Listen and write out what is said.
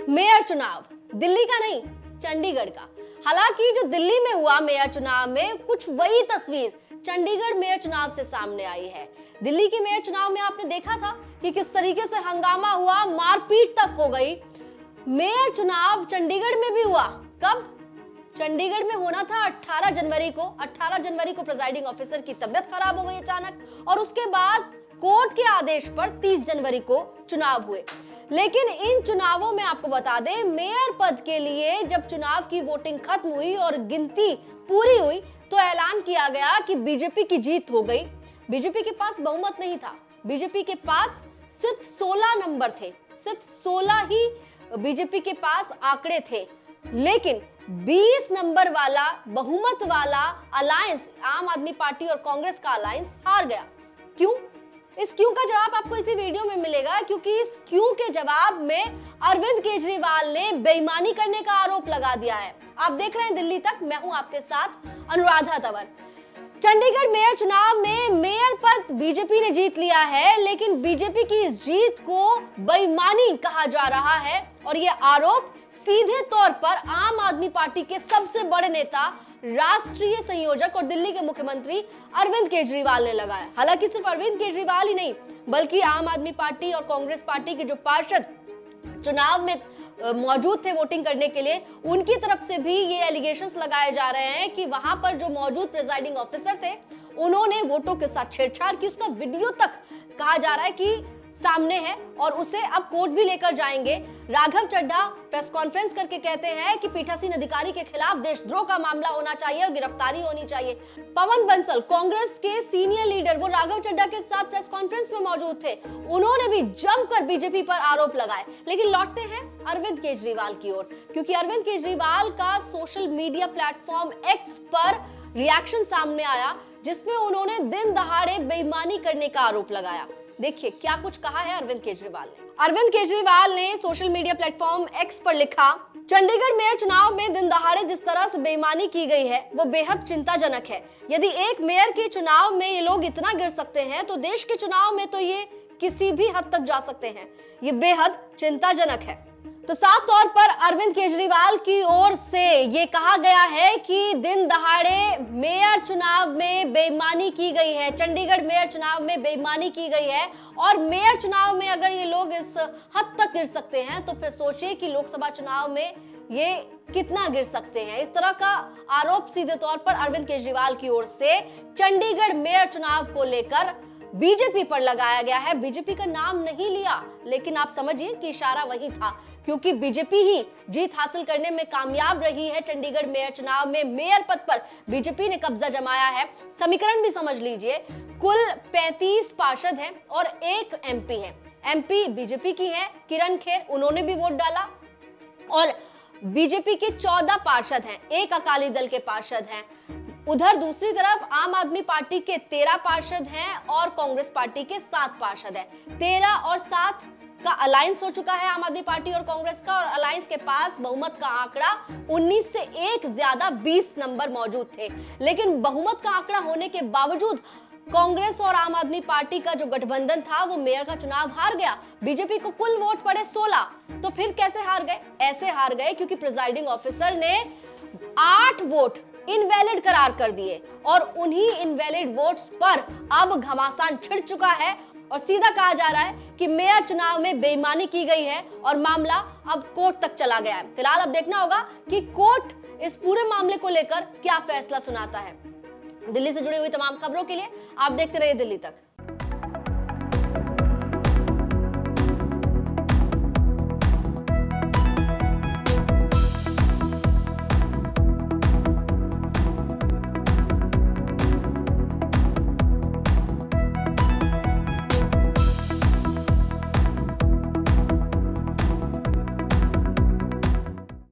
Mayor चुनाव दिल्ली का नहीं, चंडीगढ़ का। हालांकि जो दिल्ली में हुआ मेयर चुनाव में कुछ वही तस्वीर चंडीगढ़ मेयर चुनाव से सामने आई है। दिल्ली के मेयर चुनाव में आपने देखा था कि किस तरीके से हंगामा हुआ, मारपीट तक हो गई। मेयर चुनाव चंडीगढ़ में भी हुआ। कब? चंडीगढ़ में होना था 18 जनवरी को। 18 जनवरी को प्रिजाइडिंग ऑफिसर की तबीयत खराब हो गई अचानक, और उसके बाद कोर्ट के आदेश पर 30 जनवरी को चुनाव हुए। लेकिन इन चुनावों में आपको बता दें, मेयर पद के लिए जब चुनाव की वोटिंग खत्म हुई और गिनती पूरी हुई तो ऐलान किया गया कि बीजेपी की जीत हो गई। बीजेपी के पास बहुमत नहीं था, बीजेपी के पास सिर्फ 16 नंबर थे, सिर्फ 16 ही बीजेपी के पास आंकड़े थे। लेकिन 20 नंबर वाला बहुमत वाला अलायंस, आम आदमी पार्टी और कांग्रेस का अलायंस हार गया। क्यों? इस क्यों का जवाब आपको इसी वीडियो में मिलेगा, क्योंकि इस क्यों के जवाब में अरविंद केजरीवाल ने बेईमानी करने का आरोप लगा दिया है। आप देख रहे हैं दिल्ली तक, मैं हूं आपके साथ अनुराधा तंवर। चंडीगढ़ मेयर चुनाव में मेयर पद बीजेपी ने जीत लिया है, लेकिन बीजेपी की इस जीत को बेईमानी कहा जा रहा है, और यह आरोप सीधे तौर पर आम आदमी पार्टी के सबसे बड़े नेता, राष्ट्रीय संयोजक और दिल्ली के मुख्यमंत्री अरविंद केजरीवाल ने लगाया। हालांकि सिर्फ अरविंद केजरीवाल ही नहीं, बल्कि आम आदमी पार्टी और कांग्रेस पार्टी के जो पार्षद चुनाव में मौजूद थे वोटिंग करने के लिए, उनकी तरफ से भी ये एलिगेशंस लगाए जा रहे हैं कि वहां पर जो मौजूद प्रिजाइडिंग ऑफिसर थे उन्होंने वोटों के साथ छेड़छाड़ की। उसका वीडियो तक कहा जा रहा है कि सामने है, और उसे अब कोर्ट भी लेकर जाएंगे। राघव चड्ढा प्रेस कॉन्फ्रेंस करके कहते हैं कि पीठासीन अधिकारी के खिलाफ देशद्रोह का मामला होना चाहिए और गिरफ्तारी होनी चाहिए। पवन बंसल, कांग्रेस के सीनियर लीडर, वो राघव चड्ढा के साथ प्रेस कॉन्फ्रेंस में मौजूद थे, उन्होंने भी जमकर बीजेपी पर आरोप लगाए। लेकिन लौटते हैं अरविंद केजरीवाल की ओर, क्योंकि अरविंद केजरीवाल का सोशल मीडिया प्लेटफॉर्म एक्स पर रिएक्शन सामने आया, जिसमें उन्होंने दिन दहाड़े बेईमानी करने का आरोप लगाया। देखिए क्या कुछ कहा है अरविंद केजरीवाल ने। अरविंद केजरीवाल ने सोशल मीडिया प्लेटफॉर्म एक्स पर लिखा, चंडीगढ़ मेयर चुनाव में दिन दहाड़े जिस तरह से बेईमानी की गई है वो बेहद चिंताजनक है। यदि एक मेयर के चुनाव में ये लोग इतना गिर सकते हैं तो देश के चुनाव में तो ये किसी भी हद तक जा सकते हैं। ये बेहद चिंताजनक है। तो साफ तौर पर अरविंद केजरीवाल की ओर से ये कहा गया है कि दिन दहाड़े मेयर चुनाव में बेईमानी की गई है, चंडीगढ़ मेयर चुनाव में बेईमानी की गई है, और मेयर चुनाव में अगर ये लोग इस हद तक गिर सकते हैं तो फिर सोचिए कि लोकसभा चुनाव में ये कितना गिर सकते हैं। इस तरह का आरोप सीधे तौर पर अरविंद केजरीवाल की ओर से चंडीगढ़ मेयर चुनाव को लेकर बीजेपी पर लगाया गया है। बीजेपी का नाम नहीं लिया, लेकिन आप समझिए कि इशारा वही था, क्योंकि बीजेपी ही जीत हासिल करने में कामयाब रही है। चंडीगढ़ मेयर चुनाव में मेयर पद पर बीजेपी ने कब्जा जमाया है। समीकरण भी समझ लीजिए, कुल 35 पार्षद हैं और 1 एमपी है। एमपी बीजेपी की है किरण खेर, उन्होंने भी वोट डाला, और बीजेपी के 14 पार्षद हैं, 1 अकाली दल के पार्षद हैं। उधर दूसरी तरफ आम आदमी पार्टी के 13 पार्षद हैं और कांग्रेस पार्टी के 7 पार्षद हैं। 13 और 7 का अलायंस हो चुका है आम आदमी पार्टी और कांग्रेस का, और अलायंस के पास बहुमत का आंकड़ा 19 से 1 ज्यादा 20 नंबर मौजूद थे। लेकिन बहुमत का आंकड़ा होने के बावजूद कांग्रेस और आम आदमी पार्टी का जो गठबंधन था वो मेयर का चुनाव हार गया। बीजेपी को कुल वोट पड़े 16, तो फिर कैसे हार गए? ऐसे हार गए क्योंकि प्रिजाइडिंग ऑफिसर ने 8 वोट इनवैलिड करार कर दिए, और उन्हीं इनवैलिड वोट्स पर अब घमासान छिड़ चुका है, और सीधा कहा जा रहा है कि मेयर चुनाव में बेईमानी की गई है और मामला अब कोर्ट तक चला गया है। फिलहाल अब देखना होगा कि कोर्ट इस पूरे मामले को लेकर क्या फैसला सुनाता है। दिल्ली से जुड़ी हुई तमाम खबरों के लिए आप देखते रहिए दिल्ली तक।